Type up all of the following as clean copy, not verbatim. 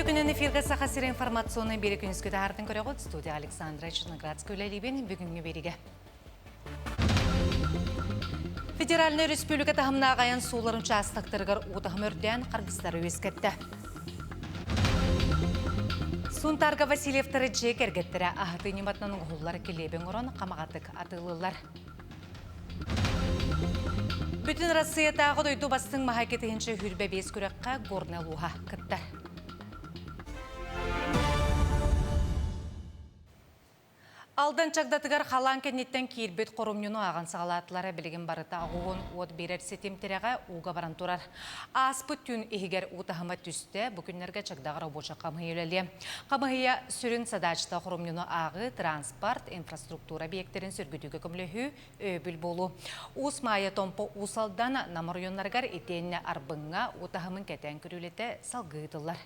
Студия күнен эфирге сақасыр информационный берек үнізгіді артын көрі ғод. Студия Александра Черноградская үләлейбен бүгінгі береге. Федеральный республика тағымна ағайын суыларын частықтырғыр ұтығым өрден қарғыстары өскетті. Сунтарга Васильевтары жек әргеттірі ағыты нематының ғоллар келебен ұрын қамағатық атылылар. Бүтін Россия тағы дойду бастың мағакетігінші хүрбе бес көрекқа горнелуға күтті. Алдан чагдатыгар халан кеннеттен кирбет қорумнуну аған сағалатылары білген барыта ағуын от берер сетемтереға уға баран тұрар. Аспы түн егер утахыма түсті бүкінлерге чагдағыр обоча қамығылелі. Қамығыя сүрін садачта қорумнуну ағы транспорт, инфраструктура бейектерін сүргідігі көмлігі өбіл болу. Ус майы томпо усалдан намырйонларғар етеніне арбыңға утахымын кәтен көрілеті салғыдылар.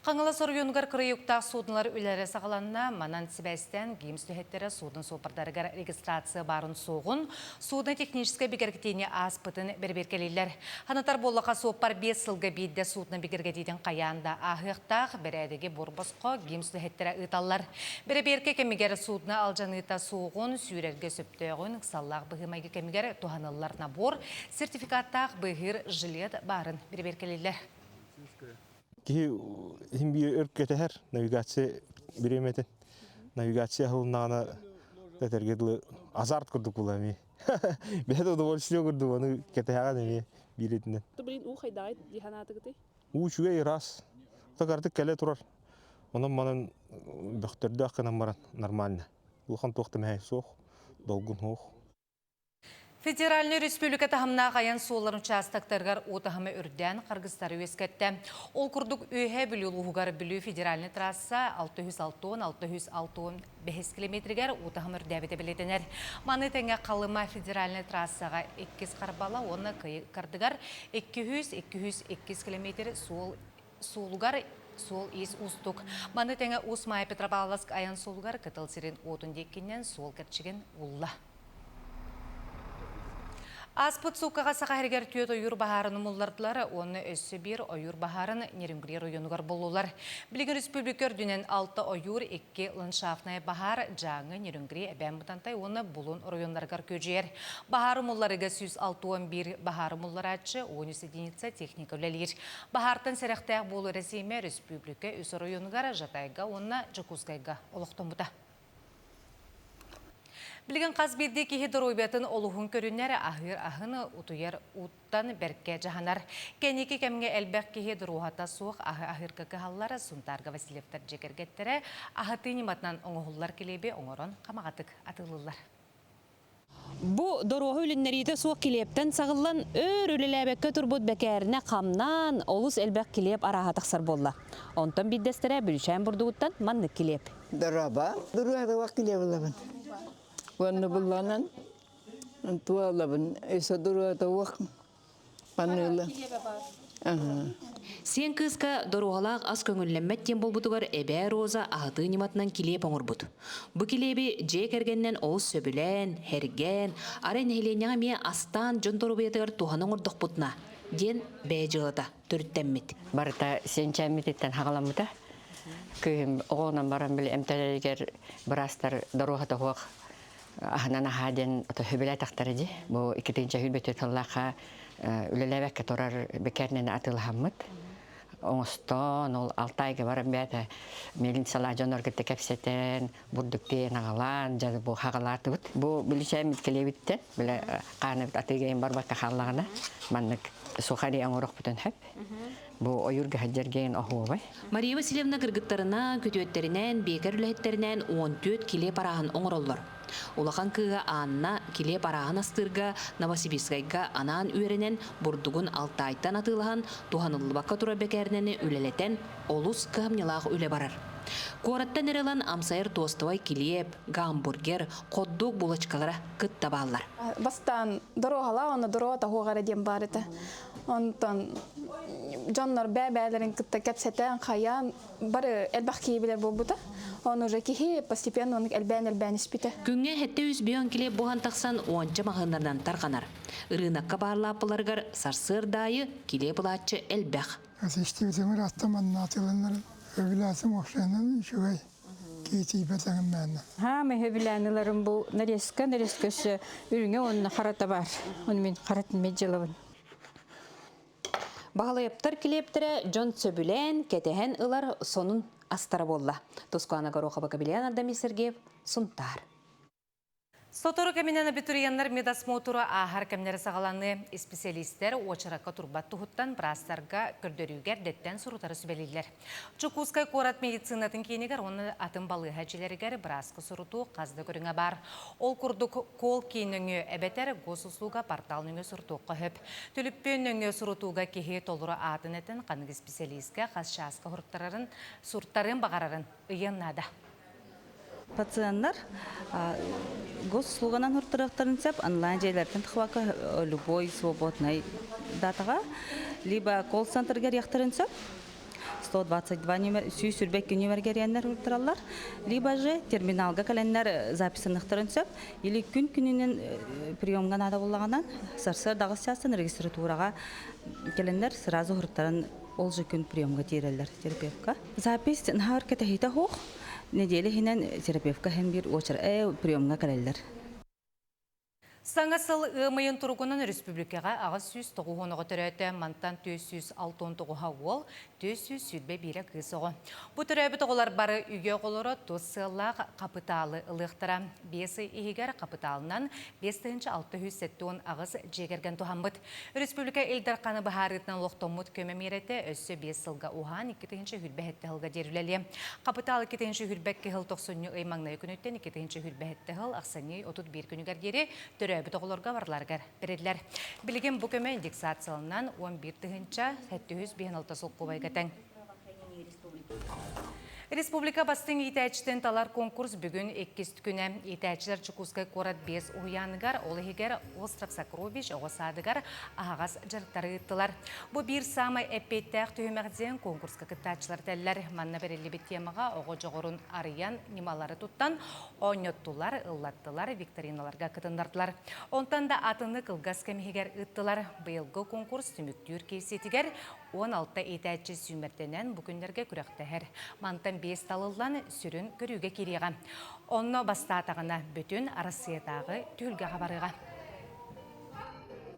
Қаңылы сорыюнгар кырыюктақ судынлар үлері сағаланына манан сібәстен геймс түйеттері судын сопардарығар регистрация барын соғын, судын техническа бігергетейіне аспытын берберкелейлер. Ханатар болыға сопар 5 сылғы бейді судын бігергетейдің қаянда ағықтақ бірәдіге борбосқо геймс түйеттері ұталар. Берберке кемігер судыны алжаныта соғын, сүйрерге сөптеғын, қсаллақ бұғымайғы кемігер туғанылар набор, сертификаттақ бұғыр жилет барын берберкелейлер. Химби өркетер навигация береметін. Навигация ғылынағына тәтергеділі азарт күрдік бұлами. Бәді удовольствие күрді оны кетеғаған әме беретінен. Блин, қайдағайды диханаты күті? Шүгей рас. Тақартық кәлі тұрар. Онын манын бөктерді ақынан баран нормально. Ұлқан тоқты мәй соқ, долгын оқ. Федеральный республика тағымна қаян суыларын частықтарғар отағымы үрден қарғыстары өскетті. Ол күрдік өйе білі ұлғығар білі федеральный трасса 606-665 километрігер отағым үрдәбеті білетінер. Маны тәңе қалыма федеральный трассаға 2 қарбала, оны қардығар 200-202 километр суылғар сол ес ұстық. Маны тәңе Усмай Петропавловск аян суылғар кітіл сирен отын деккеннен суыл кәрчіген ұлла. Аспыт суқаға сақайыргер түйет ойыр бағарының мұллардылары, оны өссі бір ойыр бағарын нерімгірер ойынығар болулар. Білген республикер дүнен 6 ойыр 2 ландшафтнай бағар жаңы нерімгірер әбән бұтантай оны бұлын ойынларғар көжер. Бағары мұлларыға 161 бағары мұллар атшы 13 единица техника өлелер. Бағартын сәріқтәк болу рәсейме республика өсір ойынығар жатайға оны жакускайға олықтың бұта. Білген қазберде кехедір ойбетін олуғын көрінері ахыр-ахыны ұтуер ұттан бәркке жағанар. Кәнеке кәмге әлбәқ кехедір оғата суық ахыр-қы қағалары Сунтарга Васильевтар жекергеттері ахыты нематынан оңығылар келебе оңырын қамағатық атылылар. Бу дорога үліннерейді суық келептен сағылан өр өліләбәкке тұрбұд бәкәріне қамнан олыс әлбәқ келеп арағатықсар болла. Онтан биддестері бүлшән бұрдығыттан манны келеп. Дорога вақ келеп оламын. Ванны бұлланан, туалабын, өсі дұрата уақ панылы. Сен кызка дороғалақ аз көңілләммәттен болбутугар әбә роза ағыты нематынан келеп оңыр бұд. Бұ келебі жек әргеннен оғыз сөбілән, әрген, арен әйленяға ме астан жон торубиятығар туғанын ұрдық бұтына. Ден бәй жылыда, түріттәммет. Барыта сен чәмметтен хағаламыта. Күйім оғынан баран білі әмтәлерігер бірастар дорогата хуақ. Ахнана хаден хөбелә тахтарыды. Бу 2-нче хүлбәтә таллаха үлеләбәккә торар бекәрнәне атылһаммыт. Оңстон ул 6 айга барам бәтә. Мелин сала җаннар китә кәпсәтән, бурдыктен агалан, җады бу хагалаты бит. Бу билешә миткелебитте. Биле канып атыгән барбакка халлагына. Маннык сухари аңырык бүтән һәп. Бу ойырга хаҗәргән ахубай. Мария Васильевна кыргыттарына, көтөттеринен, бекер үләһеттеринен 14 киле параһын оңроллар. Улахан кыга анна киле параһын астырга Новосибирскайга анан үйренен бурдугун 6 айттан атылған туханылбакка тура бекернени үлелетен олус кыһамнялаах үле барар. Кораттан эрелан амсайыр тостовай килеп, гамбургер, хот-дог булочкалара кыттабаллар. Бастан дорогала, оны дорога тахуғара дем барыты. Онтан жоннор бәбәлерин кытта кәпсәтән қаян бары әлбәқ кейбілер болбута. Он уже кихи постепенно он әлбән испите. Күңе хетте үз бейон келе буған тақсан оңча мағынардан тарқанар. Ирынаққа барлапыларғар сарсыр дайы келе бұлатчы әлбәқ Asistimiz rastlaman natılanların övülasım okşanan şüvey keytibeten mənna. Ha mehebilanlarım bu nereske ürünge onun harata var. Onu min haratın mecjalabın. Бағалайыптар келептірі жон сөбілен, кетеген ылар сонун астара болла. Тоскуана Гороха Бакабилиан Ардами Сергеев, Сунтар. Сотору кеминен абитурияннар медосмотру ахар кемнері сағаланы специалисттер очараққа турбат тұхыттан брастарға көрдөрүгер деттен сұрутары сүбелейлер. Чукускай корат медицинатын кейінігер оны атын балы хәчелерігер брастқы сұруту қазды көріңе бар. Ол күрдік кол кейініңі әбетер госуслуга порталыңы сұртуққа хөп. Түліппен өңі сұрутуға кеге толыры атын әтін қанығы специалистке қаз шасқы сұрттарын бағарарын ұйыннады. Пациенттар госуслуганан хуртырыктарын сеп онлайн жайлардан тхвака любой свободный датага либо колл-центрге яктырын сеп 122 номер сүйсүрбек номерге реннер хуртыралар либо же терминалга календар записыныктарын сеп или күн-күнүнен приемга нада болганан сарсыр дагысчасын регистратурага келендер сразу хуртарын ол же күн приемга тирелер терапевтка запись нахар кетехита хох неделе хинен терапевтка hem bir очар приемга келелер. Саңасыл ымайын тұрғынан республикаға ағыз 109 түрәті мантан 269 ол 201 кызығы. Бұ түрәбі тұғылар бары үйге қолыры тұсылақ қапыталы ылықтыра. Бесі егер қапыталынан 5-670 ағыз жегерген тұхамбыд. Республика елдер қаны бұхарытынан лоқтомыд көмемереті өссі 5 сылға ұған 2-ші хүлбәхетті ғылға дерілелі. Қапыталы 2-ші хүлбәкке ғыл 90 ұймаңнай күніттен 2-ші хүлбәхетті ғыл ақсаны 31 күнігер дері түрәбі тұғыларға барларғар береділер. Білген бұл көмі индексациялынан 11-ші 756 сұлқы байгатың. Республика бастың итәчтен талар конкурс бүгін 2 күні. Итәчілер Чукускай корат 5 ұяныгар, олы егер Остров Сокровищ оғысадығар ағағас жарықтары ұттылар. Бұл бір самай әппеттәқ түйімәғден конкурска кіттәчілер тәлілер. Манна берелі бет темаға оғы жоғырын арыян немалары тұттан ойнеттулар, ұллаттылар, викториналарға кітындардылар. Онтан да атыны қылғас кәмегер ұттылар. Бұйылғы конкурс түміктүр кейсетігер 16 итәчі сүймертенен бүкіндерге күрәқтәхер. Мантан 5 талылан сүрін көріге кереға. Онны бастатағына бүтін арасиятағы түлге қабарыға.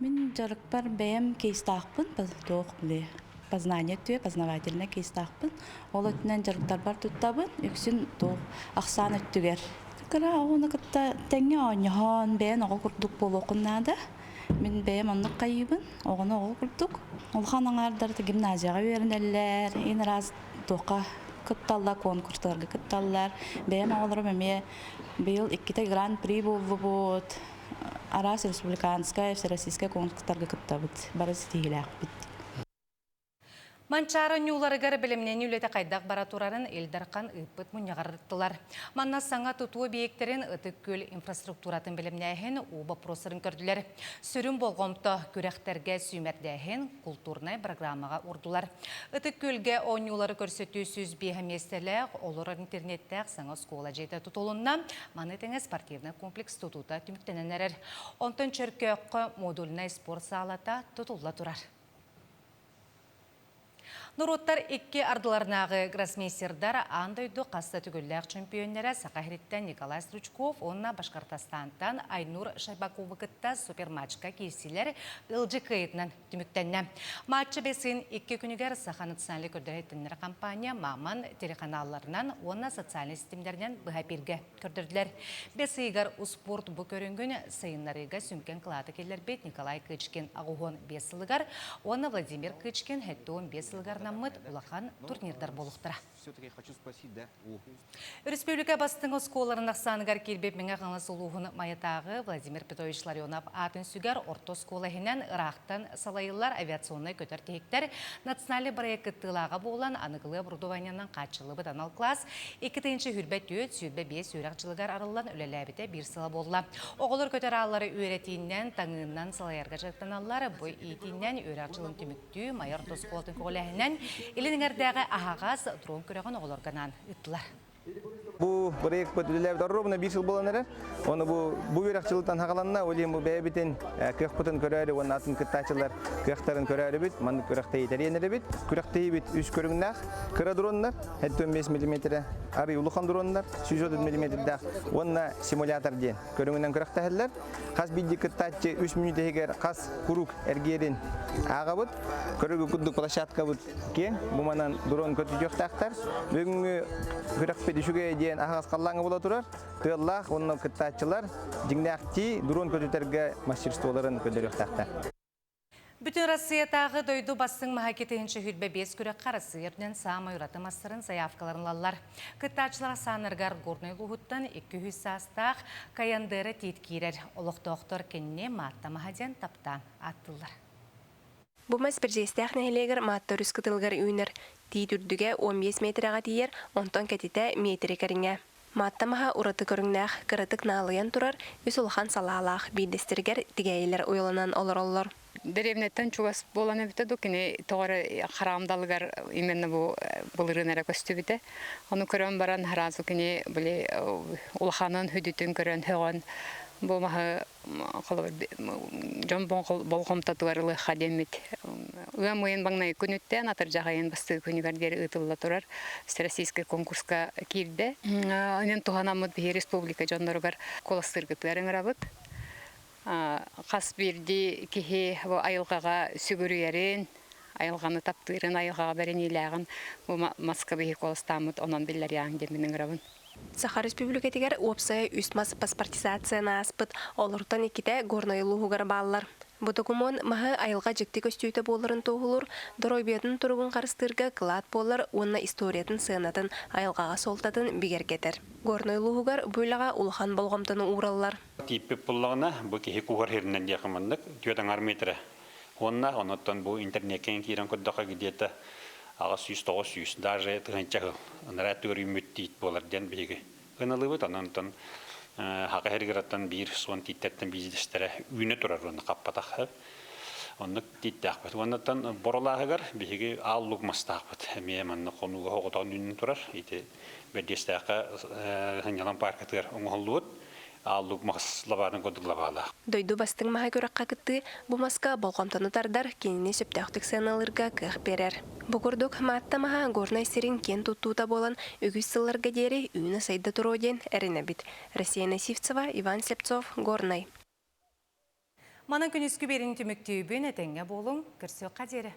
Мен жарықтар бәйім кейстақпын, тоқ біле. Познание түйе, познавательна кейстақпын. Ол өтінен жарықтар бар тұттабын, үксін тоқ ақсан өттігер. Кара оны күтті тәңе ойныған бәйін оғы күрдік бол оқыннады. Мен бәйім онны қайыбын, оғыны оғы күрдік. Ол қанаңардарды гимназияға өрінелер, ең раз тоқа кытталла конкурстарга кытталлар. Бәйім оғылырым әме бейіл 2 гран-при болу бұд. Арас республиканская, всероссийская конкурстарга кыттабыд. Барысы тегіләқ бит. Манчары нюларыгар білімнен үлеті қайдақ баратурарын елдарқан ұйпыт мұнияғарыттылар. Манна саңа тұтуы бейектерін ұтық көл инфраструктуратын білімнәйін оба просырын көрділер. Сүрін болғымты көректерге сүймердәйін культурнай программаға ұрдылар. Ұтық көлге о нюлары көрсету сөз бейхаместелі олар интернеттәқ саңа скола жейді тұтылынна манытыңа спортивный комплекс тұтута түміктенен әрер. Онтын чөркеққы модульнай спорт салата тұтылла тұрар. Нұруттар 2 ардыларнағы гроссмейстердар андойду қаста түгілләқ чемпионнері Сақахриттен Николай Стручков, онна Башқартастантан Айнур Шайбаковы суперматчка кейсілер ылжы күйетінен түміктенне. Матчы бесін 2 күнігер Саха националы көрдіреттінер компания маман телеканаларынан, онна социальный системдерінен бұхапирге көрдірділер. Бесігер ұспорт бұ көрінгін сайынларыға сүмкен қылаты келер бет Николай Кычкин ағуғын 5 сылығар, онна Владимир Кычкин хәттуын 5 сылығар намыт улахан турнирдар болуқтыра. Все-таки хочу спросить, да? Республика бастың осколарын ақсанығар келбеп меңе қаңы сұлуғын маятағы Владимир Петрович Ларионов атын сүгер орто сколахинен Ирақтан салайылар авиационный көтер тейіктер национальный проекттылаға болан анығылы бұрдуванянан қатшылы бұданал класс 2-ші хүрбәт өт сүрбе 5 өрақчылығар арылан өлеләбіте бір сыла болла. Оғылыр көтер аллары өретейінен таңыңынан салайарға жақтаналары бұй етейінен өрақчылын түмікті майор тосколтың қолахинен Илинердегі ағағаз дрон көреген оғылырғанан үттілер. Бу проект бүтүләп ровно 5 жыл булганнар. Оны бу берәкчылыктан хагаланна, олем бу бәбитен кыхпытын көрәре, оны атын кыттачылар кыхтарын көрәре бит, маны көрәктә итеренер бит. Көрәктә бит үз көрүңнәк, кыра дроннар, 5 мм, ары улухан дроннар, 100 мм да. Онна симулятор ден. Көрүңнән көрәктәһәлләр. Каз бидди кыттачы 3 минут егер каз курук эргерин агабыт, көрүгү куддук площадка бут кен, бу манан дрон көтү жоктактар. Бүгүнкү көрәкпе дишүгә ден агас каллаңы була турар. Тыллах онны кыттачылар жиңнәкти дрон көтүтәргә мастерстволарын көдөрөктәктә. Бүтін Россиятағы дойду бастың махакетейінші хүлбе 5 күрек қарасы ерден саамай ұраты мастырын заявкаларын лалар. Кыттачылар саныргар горной луғыттан 200 састақ каяндыры тейт кейрер. Олық-тоқтор кенне матта махаден тапта аттылар. Бумас бір жестәқ нәйлегір матта үріскітілгір үйінір. Тейт үрдіге 15 метраға дейер, онтон кәтеті метрі кәріңе. Маттамаға ұраты көріңнәқ, кырытык налыян тұрар, үс ұлған салалақ, бейдестіргер дегейлер ойылынан олар-олар. Деревнеттен чугас болан эбите докине тоғары харамдалыгар именно бу былырынара көстүбите. Оны көрөн баран харазу кине биле улаханын хүдүтүн көрөн хөгөн бу маха калыр жомбон болгомтатуарлы хадемит. Уям моен баңнай күнүттен атыр жагайын басты күнүгәрдер ытылла турар. Всероссийский конкурска кирде. Анен туханамыт республика жондоргар коластыргытларын рабыт. Қас берді кеге айылғаға сүгірерін, айылғаны таптырын, айылғаға бәрін еләғын, маска бейі қолыстамыд, онан білер яғын демінің рабын. Саха республикатигер опсая үстмас паспортизацияна аспыт, олыртан екіте горной луғығар балылар. Бұтықымон маға айылға жікті көстүйті болырын тоғылыр, дұройбетін тұрғын қарыстырға қылат болыр, онна историятын сығынатын айылғаға солтатын бігер кетер. Горной луғығар бөйліға улхан болғамтыны уралылар. Типі бұллағына бұл кеге күғар херінен деқымындық, түйетін арметрі. Онна, оныттан бұл интернеткен кейрен күдіға гедеті ағас 100-900, даже тұғынчағы, онара түгір үміт дейт болар ден бейгі. Ғыналы бұд, оныттан хақа хергіраттан бір суан титтеттен бизнестері үйіне тұрар оны қаппатақ. Оны титтақ бұд. Оныттан борылағығар бейгі аллық мастақ бұд. Әмейманны қонуға хоғытағын үйінен тұрар. Бәдестәқі ғынялан паркетігер оңғылуыд. Аллық мақсылабарын көдіглабала. Дойду бастың маға көріққа күтті, бұл маска болғамтаны тардар кеніне сөптәқтік сәналырға кіқ берер. Бұғырдық матта маға горнай серін кен тұттуыта болан үгіз сылларға дері үйіні сайды тұруден әріне біт. Россия Насивцева, Иван Слепцов, Горнай. Манын күніскі берін түмікті үйбен әтенге болың, кірсі қадері.